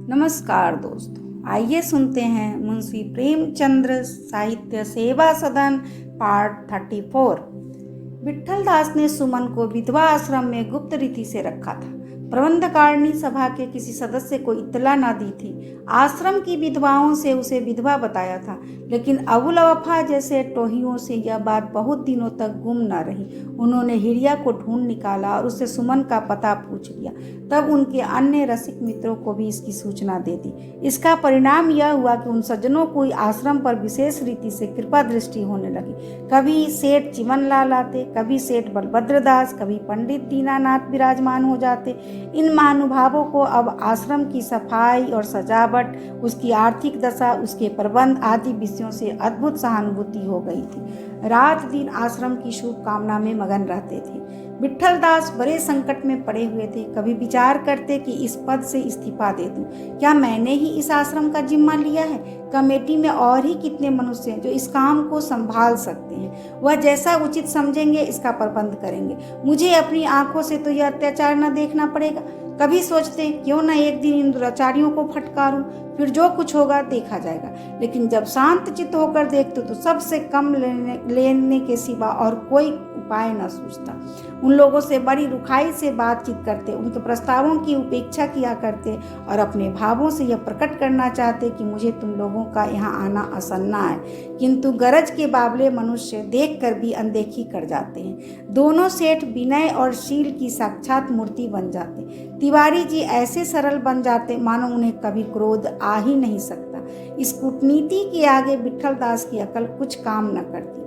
नमस्कार दोस्तों, आइए सुनते हैं मुंशी प्रेमचंद्र साहित्य सेवा सदन पार्ट 34। विट्ठल दास ने सुमन को विधवा आश्रम में गुप्त रीति से रखा था। प्रबंधकारिणी सभा के किसी सदस्य को इत्तला न दी थी। आश्रम की विधवाओं से उसे विधवा बताया था, लेकिन अबुल वफा जैसे टोहियों से यह बात बहुत दिनों तक गुम न रही। उन्होंने हिरिया को ढूंढ निकाला और उससे सुमन का पता पूछ लिया। तब उनके अन्य रसिक मित्रों को भी इसकी सूचना दे दी। इसका परिणाम यह हुआ कि उन सज्जनों को आश्रम पर विशेष रीति से कृपा दृष्टि होने लगी। कभी सेठ चिमनलाल आते, कभी सेठ बलभद्र दास, कभी पंडित दीनानाथ विराजमान हो जाते। इन महानुभावों को अब आश्रम की सफाई और सजावट, उसकी आर्थिक दशा, उसके प्रबंध आदि विषयों से अद्भुत सहानुभूति हो गई थी। रात दिन आश्रम की शुभ कामना में मगन रहते थे। विट्ठल दास बड़े संकट में पड़े हुए थे। कभी विचार करते कि इस पद से इस्तीफा दे दूं। क्या मैंने ही इस आश्रम का जिम्मा लिया है? कमेटी में और ही कितने मनुष्य हैं जो इस काम को संभाल सकते हैं। वह जैसा उचित समझेंगे इसका प्रबंध करेंगे। मुझे अपनी आंखों से तो यह अत्याचार न देखना पड़ेगा। कभी सोचते क्यों न एक दिन इन दुराचारियों को फटकारूं, फिर जो कुछ होगा देखा जाएगा। लेकिन जब शांत चित्त होकर देखते तो सबसे कम लेने के सिवा और कोई उपाय न सूझता। उन लोगों से बड़ी रुखाई से बातचीत करते, उनके प्रस्तावों की उपेक्षा किया करते और अपने भावों से यह प्रकट करना चाहते कि मुझे तुम लोगों का यहाँ आना असन्ना है। किंतु गरज के बावले मनुष्य देख कर भी अनदेखी कर जाते हैं। दोनों सेठ विनय और शील की साक्षात मूर्ति बन जाते। तिवारी जी ऐसे सरल बन जाते मानो उन्हें कभी क्रोध आ ही नहीं सकता। इस कूटनीति के आगे विट्ठल दास की अकल कुछ काम न करती।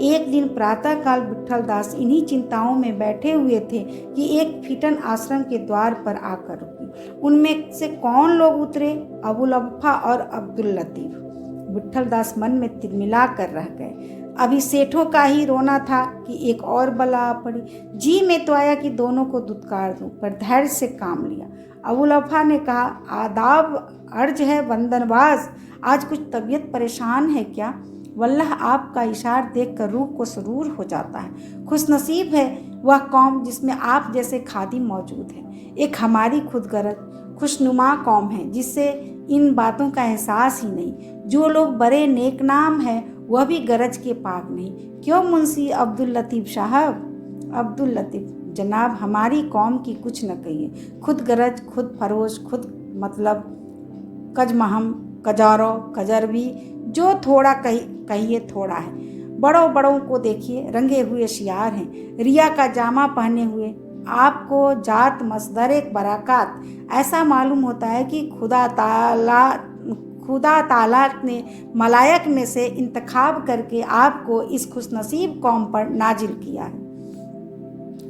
एक दिन प्रातःकाल विट्ठल दास इन्हीं चिंताओं में बैठे हुए थे कि एक फिटन आश्रम के द्वार पर आकर रुकी। उनमें से कौन लोग उतरे? अबुल वफा और अब्दुल लतीफ। विट्ठल दास मन में तिलमिला कर रह गए। अभी सेठों का ही रोना था कि एक और बला आ पड़ी। जी में तो आया कि दोनों को दुत्कार दूं, पर धैर्य से काम लिया। अबुल वफा ने कहा, आदाब अर्ज है वंदनवाज, आज कुछ तबीयत परेशान है क्या? वल्लाह आपका इशार देखकर रूह को सुरूर हो जाता है। खुशनसीब है वह कौम जिसमें आप जैसे खादिम मौजूद हैं। एक हमारी खुदगर्ज खुशनुमा कौम है जिससे इन बातों का एहसास ही नहीं। जो लोग बड़े नेकनाम हैं वह भी गरज के पाक नहीं। क्यों मुंशी अब्दुल लतीफ साहब? अब्दुल लतीफ जनाब, हमारी कौम की कुछ न कहिए। खुद गरज, खुद फरोश, खुद मतलब कजमहम, कजारो, कजरवी, जो थोड़ा कहिए थोड़ा है। बड़ों बड़ों को देखिए, रंगे हुए शियार हैं, रिया का जामा पहने हुए। आपको जात मसदर बराकात ऐसा मालूम होता है कि खुदा ताला ने मलायक में से इंतखाब करके आपको इस खुशनसीब कौम पर नाजिल किया है।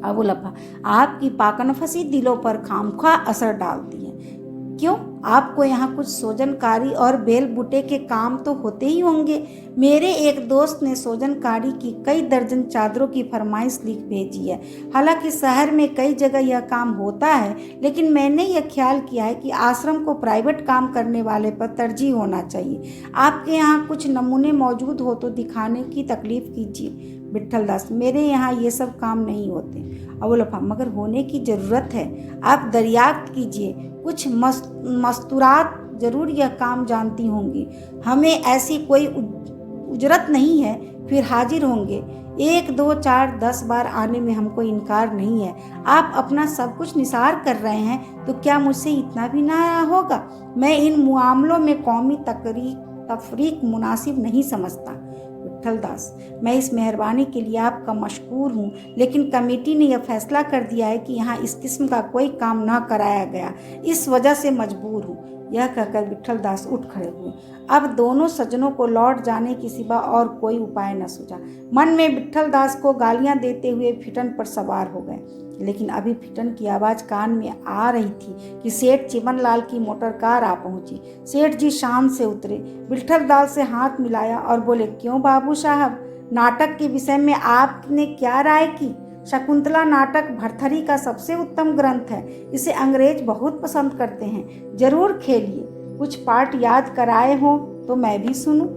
अबुल वफा, आपकी पाकनफसी दिलों पर खामखा असर डालती है। क्यों? आपको यहाँ कुछ सोजनकारी और बेल बूटे के काम तो होते ही होंगे। मेरे एक दोस्त ने सोजनकारी की कई दर्जन चादरों की फरमाइश लिख भेजी है। हालांकि शहर में कई जगह यह काम होता है, लेकिन मैंने यह ख्याल किया है कि आश्रम को प्राइवेट काम करने वाले पर तरजीह होना चाहिए। आपके यहाँ कुछ नमूने मौजूद हो तो दिखाने की तकलीफ कीजिए। विट्ठल दास, मेरे यहाँ ये सब काम नहीं होते। अबुल वफा, मगर होने की ज़रूरत है। आप दरियाफ्त कीजिए, कुछ मस्तूरात जरूर यह काम जानती होंगी। हमें ऐसी कोई उजरत नहीं है, फिर हाजिर होंगे। 1, 2, 4, 10 बार आने में हमको इनकार नहीं है। आप अपना सब कुछ निसार कर रहे हैं तो क्या मुझसे इतना भी ना होगा? मैं इन मामलों में कौमी तफरीक मुनासिब नहीं समझता। विट्ठल दास, मैं इस मेहरबानी के लिए आपका मशकूर हूँ, लेकिन कमेटी ने यह फैसला कर दिया है कि यहाँ इस किस्म का कोई काम न कराया गया। इस वजह से मजबूर हूँ। यह कहकर विट्ठल दास उठ खड़े हुए। अब दोनों सज्जनों को लौट जाने के सिवा और कोई उपाय न सूझा। मन में विट्ठल दास को गालियां देते हुए फिटन पर सवार हो गए। लेकिन अभी फिटन की आवाज़ कान में आ रही थी कि सेठ चिमनलाल की मोटर कार आ पहुंची। सेठ जी शान से उतरे, विट्ठल दास से हाथ मिलाया और बोले, क्यों बाबू साहब, नाटक के विषय में आपने क्या राय की? शकुंतला नाटक भरथरी का सबसे उत्तम ग्रंथ है। इसे अंग्रेज बहुत पसंद करते हैं। जरूर खेलिए। कुछ पार्ट याद कराए हो तो मैं भी सुनूं।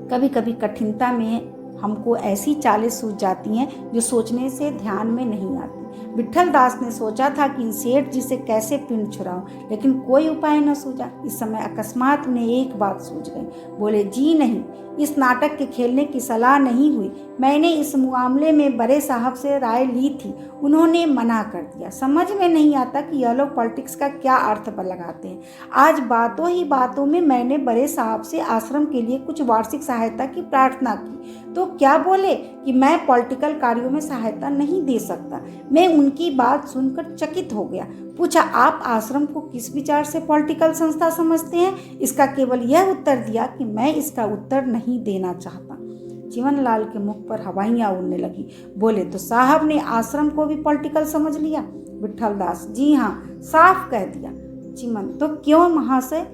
कभी कभी कठिनता में हमको ऐसी चालें सूझ जाती हैं जो सोचने से ध्यान में नहीं आती। विट्ठल दास ने सोचा था कि इन सेठ जी से कैसे पिंड छुड़ाऊं, लेकिन कोई उपाय न सूझा। इस समय अकस्मात उन्हें एक बात सूझ गई। बोले, जी नहीं, इस नाटक के खेलने की सलाह नहीं हुई। मैंने इस मामले में बड़े साहब से राय ली थी, उन्होंने मना कर दिया। समझ में नहीं आता कि यह लोग पॉलिटिक्स का क्या अर्थ पर लगाते हैं। आज बातों ही बातों में मैंने बड़े साहब से आश्रम के लिए कुछ वार्षिक सहायता की प्रार्थना की, तो क्या बोले कि मैं पॉलिटिकल कार्यों में सहायता नहीं दे सकता। मैं उनकी बात सुनकर चकित हो गया। पूछा, आप आश्रम को किस विचार से पॉलिटिकल संस्था समझते हैं? इसका केवल यह उत्तर दिया कि मैं इसका उत्तर नहीं देना चाहता। जीवनलाल के मुख पर हवाइयां उड़ने लगी। बोले, तो साहब ने आश्रम को भी पॉलिटिकल समझ लिया? विट्ठल दास, जी हाँ, साफ कह दिया। चिमन, तो क्यों महाशय?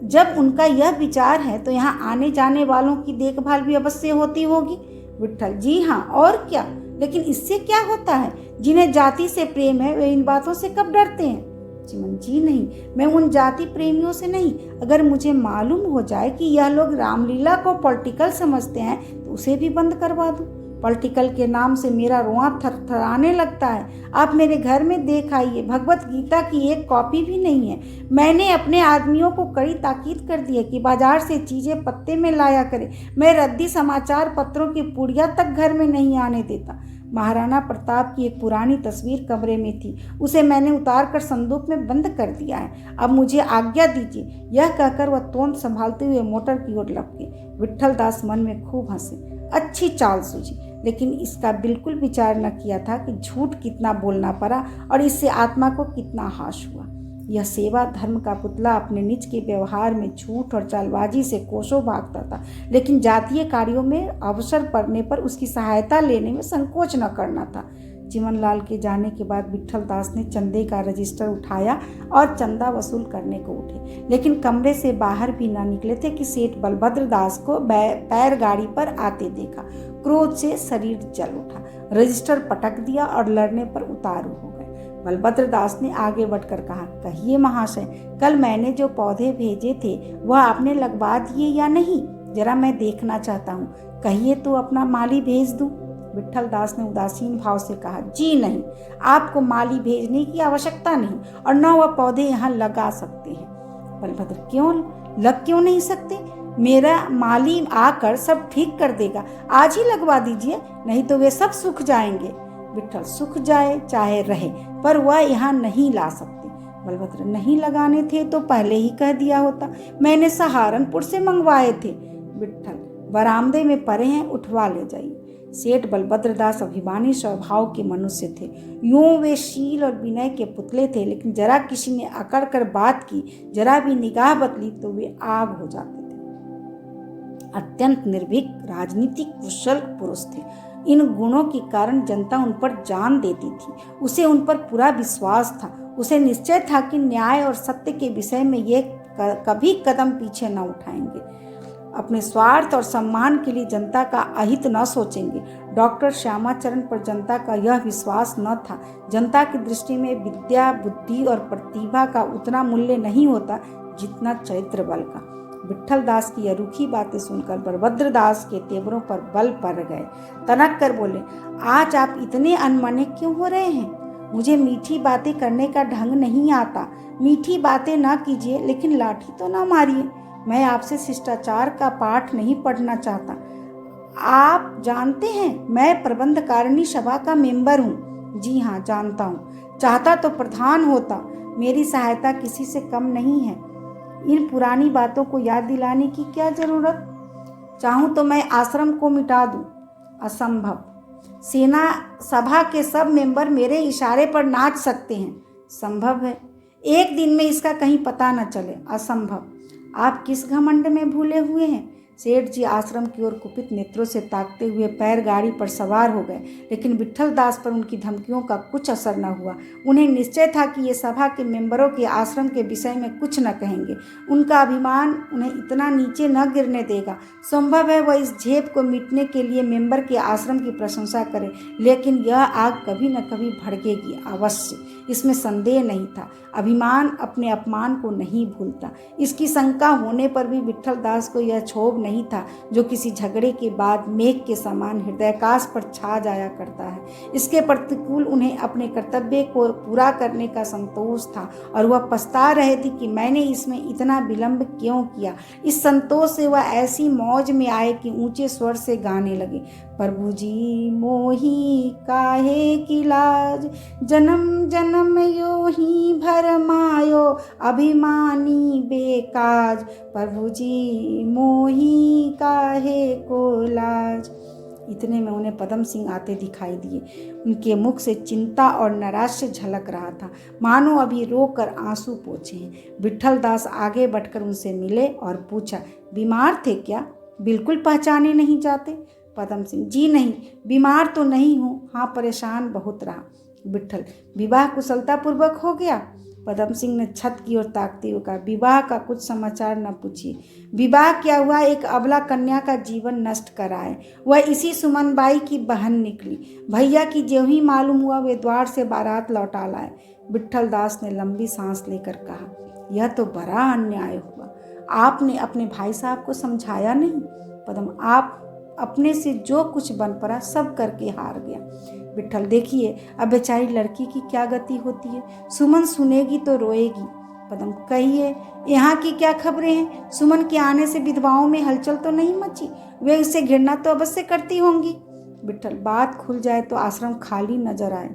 जब उनका यह विचार है तो यहाँ आने जाने वालों की देखभाल भी अवश्य होती होगी। विट्ठल, जी हाँ, और क्या, लेकिन इससे क्या होता है? जिन्हें जाति से प्रेम है वे इन बातों से कब डरते हैं? चिमन, जी नहीं, मैं उन जाति प्रेमियों से नहीं। अगर मुझे मालूम हो जाए कि यह लोग रामलीला को पॉलिटिकल समझते हैं तो उसे भी बंद करवा दूं। पॉलिटिकल के नाम से मेरा रोआ थरथराने लगता है। आप मेरे घर में देख आइए, भगवत गीता की एक कॉपी भी नहीं है। मैंने अपने आदमियों को कड़ी ताकीद कर दी है कि बाजार से चीजें पत्ते में लाया करें। मैं रद्दी समाचार पत्रों की पुड़िया तक घर में नहीं आने देता। महाराणा प्रताप की एक पुरानी तस्वीर कमरे में थी, उसे मैंने उतार कर संदूक में बंद कर दिया है। अब मुझे आज्ञा दीजिए। यह कहकर वह तोंद संभालते हुए मोटर की ओर लपके। विट्ठल दास मन में खूब हंसे। अच्छी चाल सूझी, लेकिन इसका बिल्कुल विचार न किया था कि झूठ कितना बोलना पड़ा और इससे आत्मा को कितना हाश हुआ। यह सेवा धर्म का पुतला अपने निज के व्यवहार में झूठ और चालबाजी से कोसों भागता था, लेकिन जातीय कार्यों में अवसर पड़ने पर उसकी सहायता लेने में संकोच न करना था। चिमनलाल के जाने के बाद विट्ठल दास ने चंदे का रजिस्टर उठाया और चंदा वसूल करने को उठे, लेकिन कमरे से बाहर भी न निकले थे कि सेठ बलभद्र दास को पैर गाड़ी पर आते देखा। क्रोध से शरीर जल उठा, रजिस्टर पटक दिया और लड़ने पर उतारू हो गए। बलभद्र दास ने आगे बढ़कर कहा, कहिए महाशय, कल मैंने जो पौधे भेजे थे वह आपने लगवा दिए या नहीं? जरा मैं देखना चाहता हूँ। कहिए तो अपना माली भेज दूँ। विट्ठल दास ने उदासीन भाव से कहा, जी नहीं, आपको माली भेजने की आवश्यकता नहीं और न वह पौधे यहाँ लगा सकते हैं। बलभद्र, क्यों लग क्यों नहीं सकते? मेरा माली आकर सब ठीक कर देगा। आज ही लगवा दीजिए, नहीं तो वे सब सूख जाएंगे। विट्ठल, सूख जाए चाहे रहे, पर वह यहाँ नहीं ला सकते। बलभद्र, नहीं लगाने थे तो पहले ही कह दिया होता, मैंने सहारनपुर से मंगवाए थे। विट्ठल, बरामदे में पड़े हैं, उठवा ले जाइए। सेठ बलभद्र दास अभिमानी स्वभाव के मनुष्य थे। यूं वे शील और विनय के पुतले थे, लेकिन जरा किसी ने अकड़ कर बात की, जरा भी निगाह बदली तो वे आग हो जाते थे। अत्यंत निर्भीक, राजनीतिक कुशल पुरुष थे। इन गुणों के कारण जनता उन पर जान देती थी। उसे उन पर पूरा विश्वास था। उसे निश्चय था कि न्याय और सत्य के विषय में ये कभी कदम पीछे न उठाएंगे। अपने स्वार्थ और सम्मान के लिए जनता का अहित न सोचेंगे। डॉक्टर श्यामाचरण पर जनता का यह विश्वास न था। जनता की दृष्टि में विद्या, बुद्धि और प्रतिभा का उतना मूल्य नहीं होता जितना चरित्र बल का। विट्ठल दास की यह रूखी बातें सुनकर बलभद्र दास के तेवरों पर बल पड़ गए। तनक कर बोले, आज आप इतने अनमने क्यों हो रहे हैं? मुझे मीठी बातें करने का ढंग नहीं आता। मीठी बातें ना कीजिए, लेकिन लाठी तो ना मारिए। मैं आपसे शिष्टाचार का पाठ नहीं पढ़ना चाहता। आप जानते हैं मैं प्रबंधकारिणी सभा का मेंबर हूँ। जी हाँ, जानता हूँ। चाहता तो प्रधान होता। मेरी सहायता किसी से कम नहीं है। इन पुरानी बातों को याद दिलाने की क्या जरूरत? चाहूँ तो मैं आश्रम को मिटा दूँ। असंभव। सेना सभा के सब मेंबर मेरे इशारे पर नाच सकते हैं। संभव है। एक दिन में इसका कहीं पता न चले। असंभव। आप किस घमंड में भूले हुए हैं? सेठ जी आश्रम की ओर कुपित नेत्रों से ताकते हुए पैर गाड़ी पर सवार हो गए, लेकिन विट्ठल दास पर उनकी धमकियों का कुछ असर न हुआ। उन्हें निश्चय था कि ये सभा के मेंबरों के आश्रम के विषय में कुछ न कहेंगे। उनका अभिमान उन्हें इतना नीचे न गिरने देगा। संभव है वह इस झेप को मिटने के लिए मेंबर के आश्रम की प्रशंसा करे, लेकिन यह आग कभी न कभी भड़केगी अवश्य, इसमें संदेह नहीं था। अभिमान अपने अपमान को नहीं भूलता। इसकी शंका होने पर भी विट्ठल दास को यह क्षोभ नहीं नहीं था जो किसी झगड़े के बाद मेघ के समान हृदयाकाश पर छा जाया करता है। इसके प्रतिकूल उन्हें अपने कर्तव्य को पूरा करने का संतोष था और वह पछता रहे थे कि मैंने इसमें इतना विलंब क्यों किया। इस संतोष से वह ऐसी मौज में आए कि ऊंचे स्वर से गाने लगे, प्रभु जी मोही काहे की लाज, जन्म जन्म यो ही भरमायो, अभिमानी बेकाज, प्रभु जी मोही काहे को लाज। इतने में उन्हें पदम सिंह आते दिखाई दिए। उनके मुख से चिंता और नैराश्य झलक रहा था, मानो अभी रोकर आंसू पोंछे हैं। विट्ठल दास आगे बढ़कर उनसे मिले और पूछा, बीमार थे क्या? बिल्कुल पहचाने नहीं जाते। पदम सिंह, जी नहीं, बीमार तो नहीं हूँ, हाँ परेशान बहुत रहा। विट्ठल, विवाह कुशलतापूर्वक हो गया? पदम सिंह ने छत की ओर ताकते हुए कहा, विवाह का कुछ समाचार न पूछिए। विवाह क्या हुआ, एक अबला कन्या का जीवन नष्ट कराए। वह इसी सुमन बाई की बहन निकली। भैया की ज्यों ही मालूम हुआ वे द्वार से बारात लौटा लाए। विट्ठल दास ने लंबी सांस लेकर कहा, यह तो बड़ा अन्याय हुआ। आपने अपने भाई साहब को समझाया नहीं? पदम, आप अपने से जो कुछ बन पड़ा सब करके हार गया। विट्ठल, देखिए अब बेचारी लड़की की क्या गति होती है, सुमन सुनेगी तो रोएगी। पदम, कहिए यहाँ की क्या खबरें हैं? सुमन के आने से विधवाओं में हलचल तो नहीं मची? वे उससे घृणा तो अवश्य करती होंगी। विट्ठल, बात खुल जाए तो आश्रम खाली नजर आए।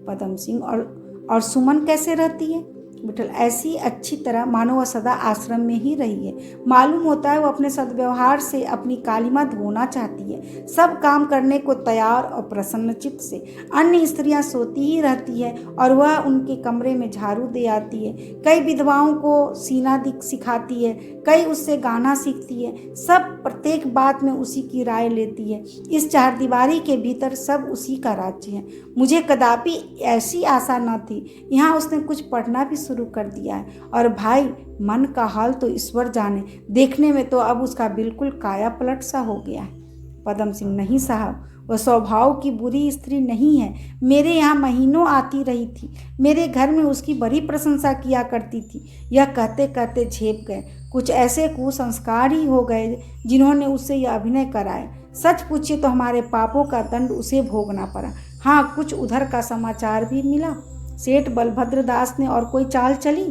पदम सिंह, और सुमन कैसे रहती है? विट्ठल, ऐसी अच्छी तरह मानो वह सदा आश्रम में ही रही है। मालूम होता है वो अपने सद्व्यवहार से अपनी कालिमा धोना चाहती है। सब काम करने को तैयार और प्रसन्नचित्त से। अन्य स्त्रियां सोती ही रहती है और वह उनके कमरे में झाड़ू दे आती है। कई विधवाओं को सीना सिखाती है, कई उससे गाना सीखती है। सब प्रत्येक बात में उसी की राय लेती है। इस चारदीवारी के भीतर सब उसी का राज्य है। मुझे कदापि ऐसी आशा न थी। यहाँ उसने कुछ पढ़ना भी शुरू कर दिया है, और भाई मन का हाल तो ईश्वर जाने, देखने में तो अब उसका बिल्कुल काया पलट सा हो गया है। पदम सिंह, नहीं साहब, वह स्वभाव की बुरी स्त्री नहीं है। मेरे यहाँ महीनों आती रही थी, मेरे घर में उसकी बड़ी प्रशंसा किया करती थी। यह कहते कहते झेप गए। कुछ ऐसे कुसंस्कार ही हो गए जिन्होंने उससे यह अभिनय कराए। सच पूछिए तो हमारे पापों का दंड उसे भोगना पड़ा। हाँ, कुछ उधर का समाचार भी मिला। सेठ बलभद्र दास ने और कोई चाल चली?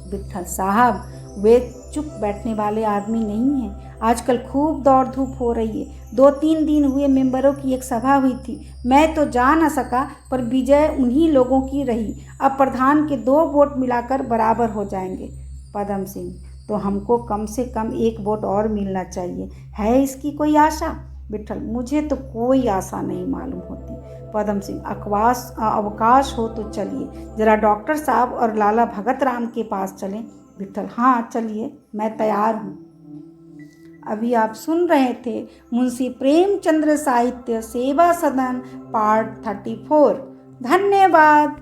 विट्ठल साहब, वे चुप बैठने वाले आदमी नहीं हैं। आजकल खूब दौड़ धूप हो रही है। 2-3 दिन हुए मेंबरों की एक सभा हुई थी। मैं तो जा न सका, पर विजय उन्हीं लोगों की रही। अब प्रधान के 2 वोट मिलाकर बराबर हो जाएंगे। पदम सिंह, तो हमको कम से कम 1 वोट और मिलना चाहिए। है इसकी कोई आशा? विट्ठल, मुझे तो कोई आशा नहीं मालूम होती। पदम सिंह, अवकाश हो तो चलिए, जरा डॉक्टर साहब और लाला भगत राम के पास चलें। विट्ठल, हाँ चलिए, मैं तैयार हूँ। अभी आप सुन रहे थे मुंशी प्रेमचंद्र साहित्य सेवा सदन पार्ट 34। धन्यवाद।